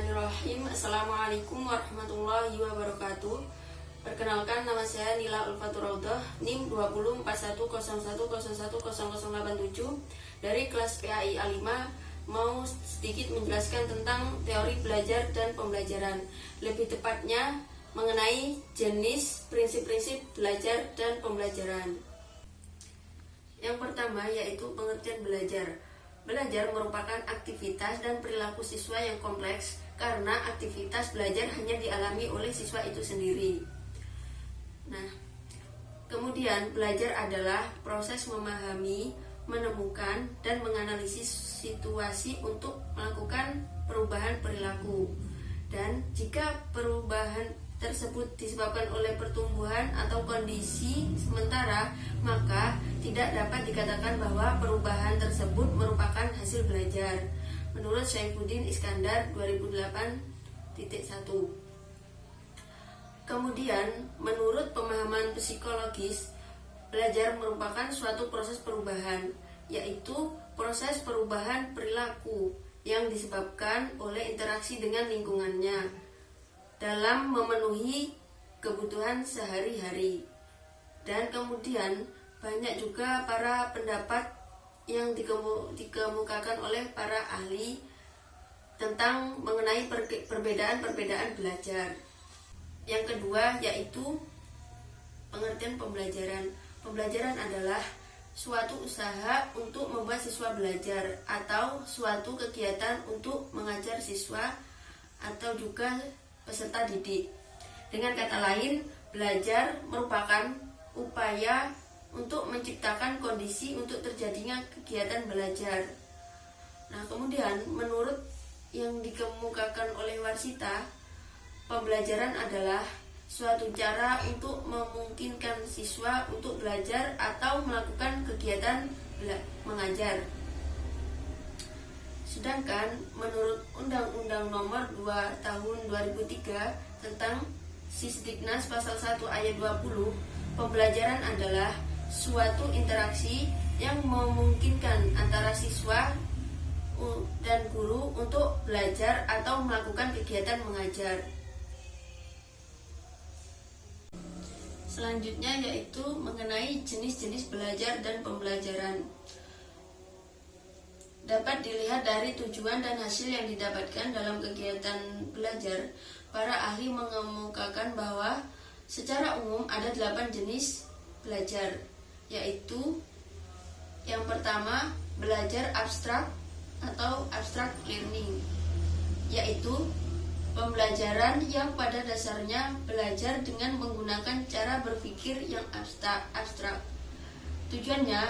Bismillahirrahmanirrahim. Assalamualaikum warahmatullahi wabarakatuh. Perkenalkan, nama saya Nila Ulfatur Raudah, NIM 204101010087 dari kelas PAI A5. Mau sedikit menjelaskan tentang teori belajar dan pembelajaran, lebih tepatnya mengenai jenis prinsip-prinsip belajar dan pembelajaran. Yang pertama yaitu pengertian belajar. Belajar merupakan aktivitas dan perilaku siswa yang kompleks karena aktivitas belajar hanya dialami oleh siswa itu sendiri. Nah, kemudian belajar adalah proses memahami, menemukan, dan menganalisis situasi untuk melakukan perubahan perilaku. Dan jika perubahan tersebut disebabkan oleh pertumbuhan atau kondisi sementara, maka tidak dapat dikatakan bahwa perubahan tersebut merupakan hasil belajar. Menurut Saifuddin Iskandar 2008.1. Kemudian, menurut pemahaman psikologis, belajar merupakan suatu proses perubahan, yaitu proses perubahan perilaku yang disebabkan oleh interaksi dengan lingkungannya dalam memenuhi kebutuhan sehari-hari. Dan kemudian banyak juga para pendapat yang dikemukakan oleh para ahli tentang mengenai perbedaan-perbedaan belajar. Yang kedua yaitu pengertian pembelajaran. Pembelajaran adalah suatu usaha untuk membuat siswa belajar atau suatu kegiatan untuk mengajar siswa atau juga peserta didik. Dengan kata lain, belajar merupakan upaya untuk menciptakan kondisi untuk terjadinya kegiatan belajar. Nah, kemudian menurut yang dikemukakan oleh Warsita, pembelajaran adalah suatu cara untuk memungkinkan siswa untuk belajar atau melakukan kegiatan mengajar. Sedangkan menurut Undang-Undang Nomor 2 Tahun 2003 tentang Sisdiknas Pasal 1 Ayat 20, pembelajaran adalah suatu interaksi yang memungkinkan antara siswa dan guru untuk belajar atau melakukan kegiatan mengajar. Selanjutnya yaitu mengenai jenis-jenis belajar dan pembelajaran. Dapat dilihat dari tujuan dan hasil yang didapatkan dalam kegiatan belajar. Para ahli mengemukakan bahwa secara umum ada 8 jenis belajar, yaitu yang pertama, belajar abstrak atau abstract learning, yaitu pembelajaran yang pada dasarnya belajar dengan menggunakan cara berpikir yang abstrak. Tujuannya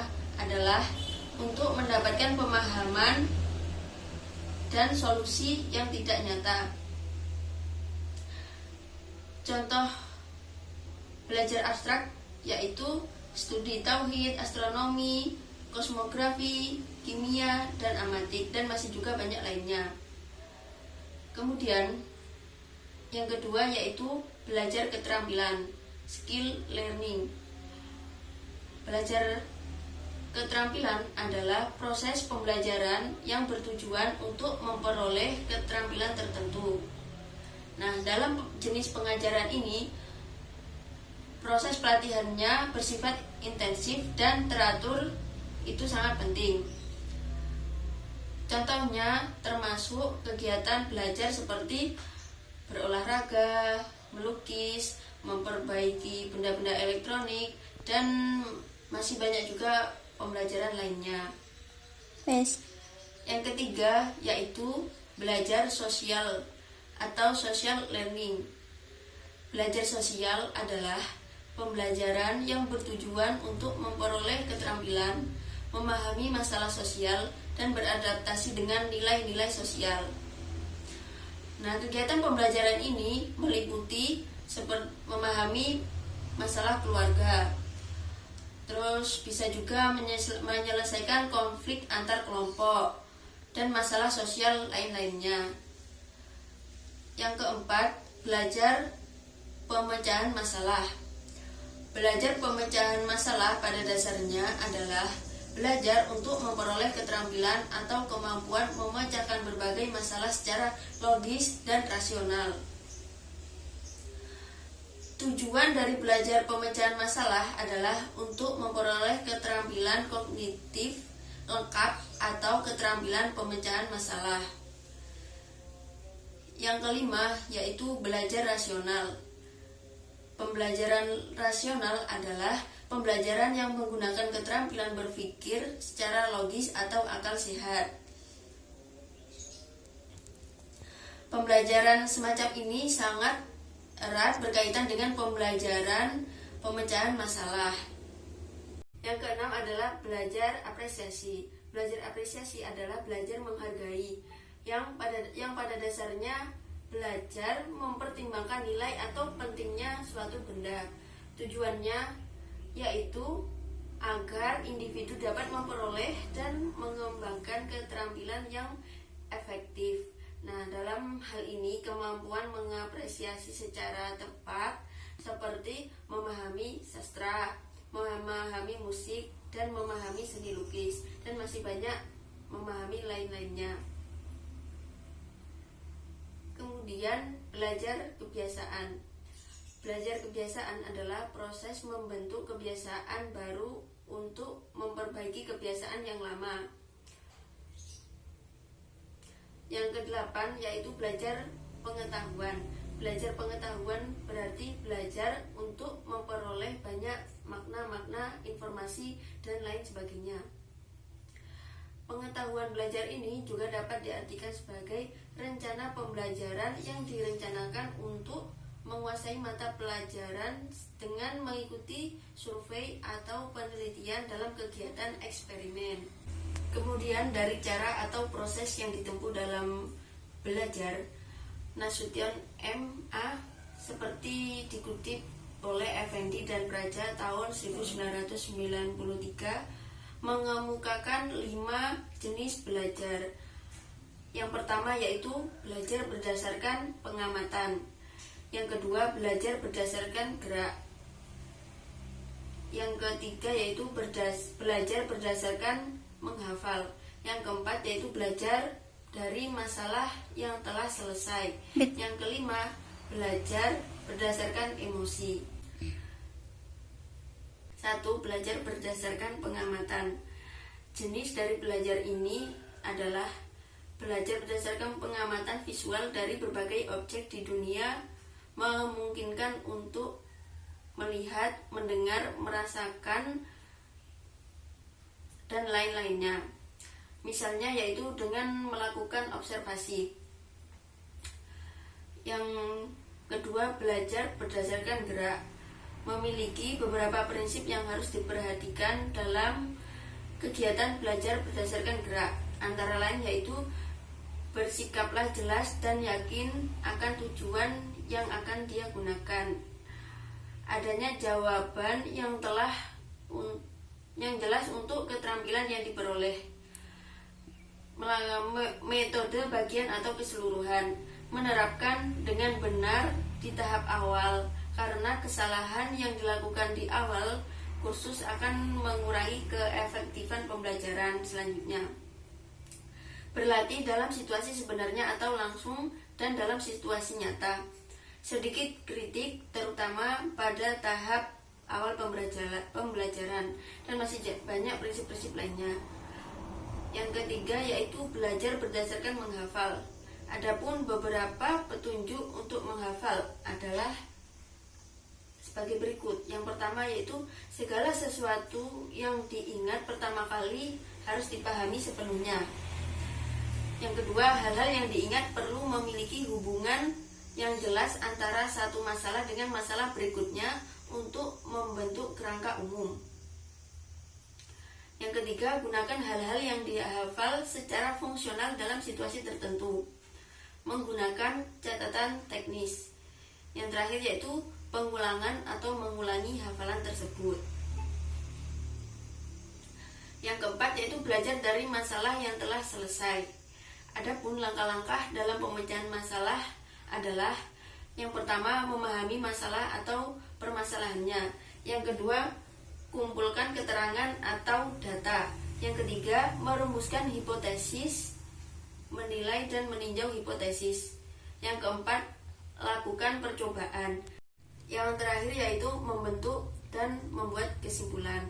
adalah untuk mendapatkan pemahaman dan solusi yang tidak nyata. Contoh belajar abstrak yaitu studi tauhid, astronomi, kosmografi, kimia, dan amatik, dan masih juga banyak lainnya. Kemudian yang kedua yaitu belajar keterampilan, skill learning. Belajar keterampilan adalah proses pembelajaran yang bertujuan untuk memperoleh keterampilan tertentu. Nah, dalam jenis pengajaran ini, proses pelatihannya bersifat intensif dan teratur, itu sangat penting. Contohnya termasuk kegiatan belajar seperti berolahraga, melukis, memperbaiki benda-benda elektronik, dan masih banyak juga pembelajaran lainnya. Yang ketiga yaitu belajar sosial atau social learning. Belajar sosial adalah pembelajaran yang bertujuan untuk memperoleh keterampilan, memahami masalah sosial, dan beradaptasi dengan nilai-nilai sosial. Nah, kegiatan pembelajaran ini meliputi seperti memahami masalah keluarga, terus bisa juga menyelesaikan konflik antar kelompok dan masalah sosial lain-lainnya. Yang keempat, belajar pemecahan masalah. Belajar pemecahan masalah pada dasarnya adalah Belajar untuk memperoleh keterampilan atau kemampuan memecahkan berbagai masalah secara logis dan rasional. Tujuan dari belajar pemecahan masalah adalah untuk memperoleh keterampilan kognitif lengkap atau keterampilan pemecahan masalah. Yang kelima yaitu belajar rasional. Pembelajaran rasional adalah pembelajaran yang menggunakan keterampilan berpikir secara logis atau akal sehat. Pembelajaran semacam ini sangat erat berkaitan dengan pembelajaran pemecahan masalah. Yang keenam adalah belajar apresiasi. Belajar apresiasi adalah belajar menghargai, yang pada dasarnya belajar mempertimbangkan nilai atau pentingnya suatu benda. Tujuannya yaitu agar individu dapat memperoleh dan mengembangkan keterampilan yang efektif. Nah, dalam hal ini kemampuan mengapresiasi secara tepat seperti memahami sastra, memahami musik, dan memahami seni lukis, dan masih banyak memahami lain-lainnya. Kemudian belajar kebiasaan. Belajar kebiasaan adalah proses membentuk kebiasaan baru untuk memperbaiki kebiasaan yang lama. Yang kedelapan yaitu belajar pengetahuan. Belajar pengetahuan berarti belajar untuk memperoleh banyak makna-makna, informasi, dan lain sebagainya. Pengetahuan belajar ini juga dapat diartikan sebagai rencana pembelajaran yang direncanakan untuk menguasai mata pelajaran dengan mengikuti survei atau penelitian dalam kegiatan eksperimen. Kemudian dari cara atau proses yang ditempuh dalam belajar, Nasution M.A. seperti dikutip oleh Effendi dan Praja tahun 1993 mengemukakan 5 jenis belajar. Yang pertama yaitu belajar berdasarkan pengamatan. Yang kedua belajar berdasarkan gerak. Yang ketiga yaitu belajar berdasarkan menghafal. Yang keempat yaitu belajar dari masalah yang telah selesai. Yang kelima belajar berdasarkan emosi. 1. Belajar berdasarkan pengamatan. Jenis dari belajar ini adalah belajar berdasarkan pengamatan visual dari berbagai objek di dunia, memungkinkan untuk melihat, mendengar, merasakan, dan lain-lainnya. Misalnya yaitu dengan melakukan observasi. Yang kedua, belajar berdasarkan gerak. Memiliki beberapa prinsip yang harus diperhatikan dalam kegiatan belajar berdasarkan gerak. Antara lain yaitu bersikaplah jelas dan yakin akan tujuan yang akan dia gunakan. Adanya jawaban yang jelas untuk keterampilan yang diperoleh. Metode bagian atau keseluruhan. Menerapkan dengan benar di tahap awal, karena kesalahan yang dilakukan di awal kursus akan mengurangi keefektifan pembelajaran selanjutnya. Berlatih dalam situasi sebenarnya atau langsung dan dalam situasi nyata. Sedikit kritik terutama pada tahap awal pembelajaran, dan masih banyak prinsip-prinsip lainnya. Yang ketiga yaitu belajar berdasarkan menghafal. Adapun beberapa petunjuk untuk menghafal adalah sebagai berikut. Yang pertama yaitu segala sesuatu yang diingat pertama kali harus dipahami sepenuhnya. Yang kedua, hal-hal yang diingat perlu memiliki hubungan yang jelas antara satu masalah dengan masalah berikutnya untuk membentuk kerangka umum. Yang ketiga, gunakan hal-hal yang dihafal secara fungsional dalam situasi tertentu, menggunakan catatan teknis. Yang terakhir yaitu pengulangan atau mengulangi hafalan tersebut. Yang keempat yaitu belajar dari masalah yang telah selesai. Adapun langkah-langkah dalam pemecahan masalah adalah: yang pertama, memahami masalah atau permasalahannya. Yang kedua, kumpulkan keterangan atau data. Yang ketiga, merumuskan hipotesis, menilai dan meninjau hipotesis. Yang keempat, lakukan percobaan. Yang terakhir yaitu membentuk dan membuat kesimpulan.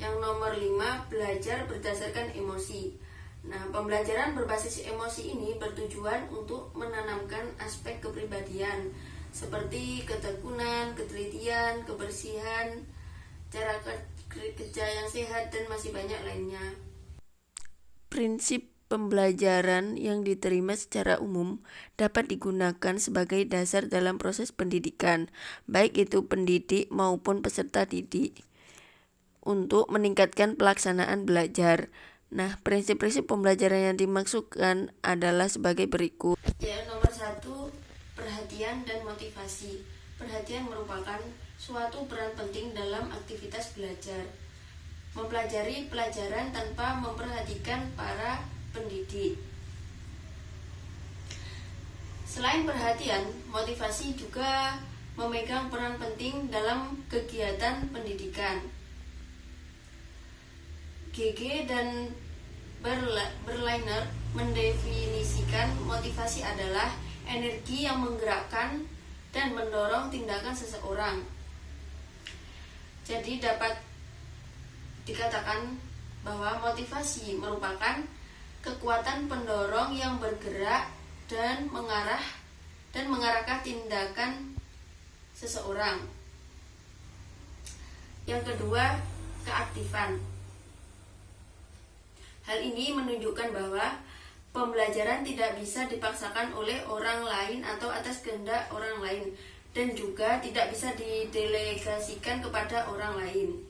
Yang nomor 5, belajar berdasarkan emosi. Nah, pembelajaran berbasis emosi ini bertujuan untuk menanamkan aspek kepribadian seperti ketekunan, ketelitian, kebersihan, cara kerja yang sehat, dan masih banyak lainnya. Prinsip pembelajaran yang diterima secara umum dapat digunakan sebagai dasar dalam proses pendidikan, baik itu pendidik maupun peserta didik, untuk meningkatkan pelaksanaan belajar. Nah, prinsip-prinsip pembelajaran yang dimaksudkan adalah sebagai berikut. Ya, nomor 1, perhatian dan motivasi. Perhatian merupakan suatu peran penting dalam aktivitas belajar. Mempelajari pelajaran tanpa memperhatikan para pendidik. Selain perhatian, motivasi juga memegang peran penting dalam kegiatan pendidikan. GG dan Berliner mendefinisikan motivasi adalah energi yang menggerakkan dan mendorong tindakan seseorang. Jadi dapat dikatakan bahwa motivasi merupakan kekuatan pendorong yang bergerak dan mengarahkan tindakan seseorang. Yang kedua, keaktifan. Hal ini menunjukkan bahwa pembelajaran tidak bisa dipaksakan oleh orang lain atau atas kehendak orang lain, dan juga tidak bisa didelegasikan kepada orang lain.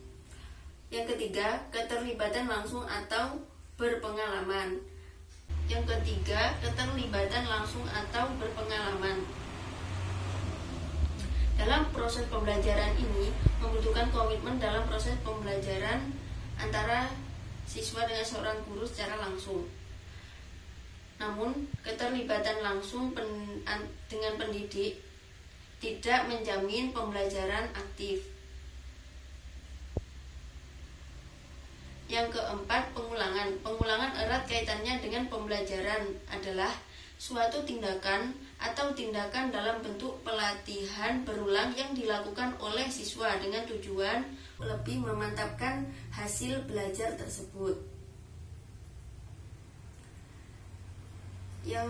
Yang ketiga, keterlibatan langsung atau berpengalaman. Yang ketiga, keterlibatan langsung atau berpengalaman. Dalam proses pembelajaran ini membutuhkan komitmen dalam proses pembelajaran antara siswa dengan seorang guru secara langsung. Namun, keterlibatan langsung dengan pendidik tidak menjamin pembelajaran aktif. Yang keempat, pengulangan. Pengulangan erat kaitannya dengan pembelajaran adalah suatu tindakan atau tindakan dalam bentuk pelatihan berulang yang dilakukan oleh siswa dengan tujuan lebih memantapkan hasil belajar tersebut. Yang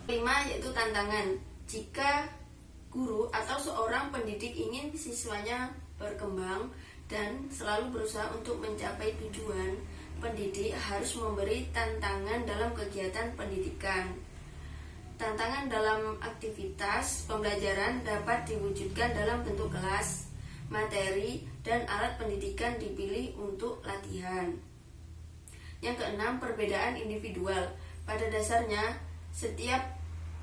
kelima yaitu tantangan. Jika guru atau seorang pendidik ingin siswanya berkembang dan selalu berusaha untuk mencapai tujuan, pendidik harus memberi tantangan dalam kegiatan pendidikan. Tantangan dalam aktivitas pembelajaran dapat diwujudkan dalam bentuk kelas, materi, dan alat pendidikan dipilih untuk latihan. Yang keenam, perbedaan individual. Pada dasarnya, setiap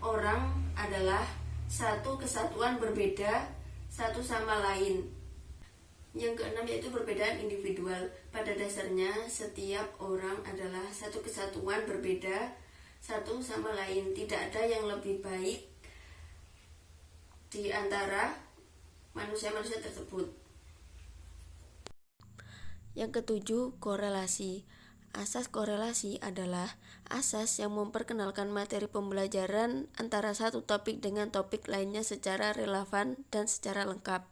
orang adalah satu kesatuan berbeda satu sama lain. Yang keenam yaitu perbedaan individual. Pada dasarnya, setiap orang adalah satu kesatuan berbeda satu sama lain. Tidak ada yang lebih baik di antara manusia-manusia tersebut. Yang ketujuh, korelasi. Asas korelasi adalah asas yang memperkenalkan materi pembelajaran antara satu topik dengan topik lainnya secara relevan dan secara lengkap.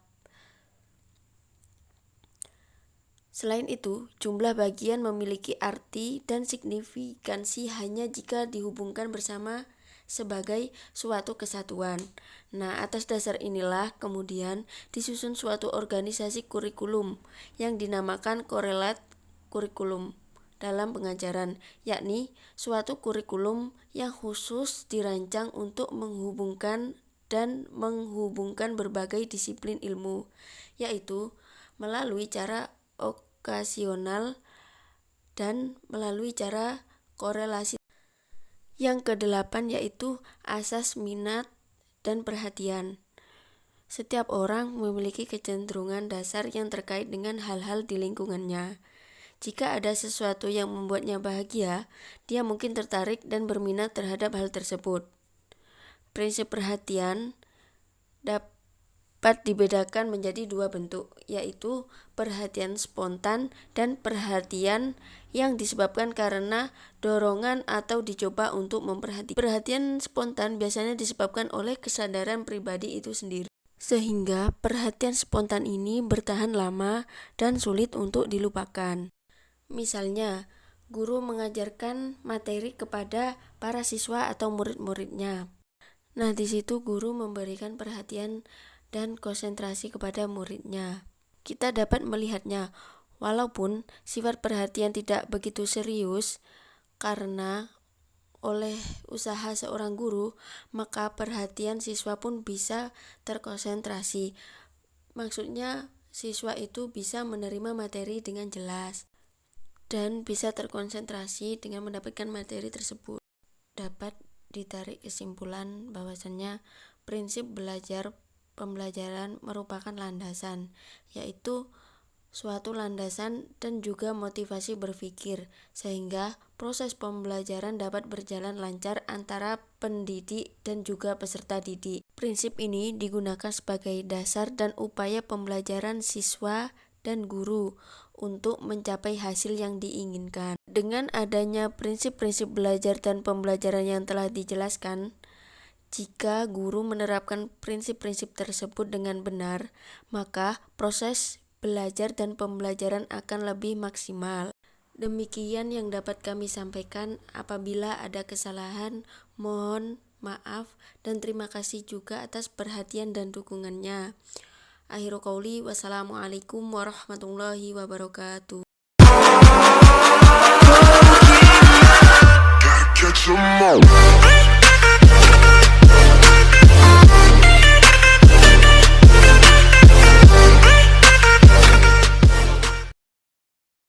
Selain itu, jumlah bagian memiliki arti dan signifikansi hanya jika dihubungkan bersama sebagai suatu kesatuan. Nah, atas dasar inilah kemudian disusun suatu organisasi kurikulum yang dinamakan korelat kurikulum dalam pengajaran, yakni suatu kurikulum yang khusus dirancang untuk menghubungkan berbagai disiplin ilmu, yaitu melalui cara okasional dan melalui cara korelasi. Yang kedelapan yaitu asas minat dan perhatian. Setiap orang memiliki kecenderungan dasar yang terkait dengan hal-hal di lingkungannya. Jika ada sesuatu yang membuatnya bahagia, dia mungkin tertarik dan berminat terhadap hal tersebut. Prinsip perhatian dapat dibedakan menjadi dua bentuk, yaitu perhatian spontan dan perhatian yang disebabkan karena dorongan atau dicoba untuk memperhatikan. Perhatian spontan biasanya disebabkan oleh kesadaran pribadi itu sendiri, sehingga perhatian spontan ini bertahan lama dan sulit untuk dilupakan. Misalnya, guru mengajarkan materi kepada para siswa atau murid-muridnya. Nah, di situ guru memberikan perhatian dan konsentrasi kepada muridnya. Kita dapat melihatnya, walaupun sifat perhatian tidak begitu serius karena oleh usaha seorang guru, maka perhatian siswa pun bisa terkonsentrasi. Maksudnya, siswa itu bisa menerima materi dengan jelas dan bisa terkonsentrasi dengan mendapatkan materi tersebut. Dapat ditarik kesimpulan bahwasannya prinsip belajar pembelajaran merupakan landasan, yaitu suatu landasan dan juga motivasi berpikir, sehingga proses pembelajaran dapat berjalan lancar antara pendidik dan juga peserta didik. Prinsip ini digunakan sebagai dasar dan upaya pembelajaran siswa dan guru untuk mencapai hasil yang diinginkan. Dengan adanya prinsip-prinsip belajar dan pembelajaran yang telah dijelaskan, jika guru menerapkan prinsip-prinsip tersebut dengan benar, maka proses belajar dan pembelajaran akan lebih maksimal. Demikian yang dapat kami sampaikan. Apabila ada kesalahan, mohon maaf dan terima kasih juga atas perhatian dan dukungannya. Akhirul qauli, wassalamualaikum warahmatullahi wabarakatuh.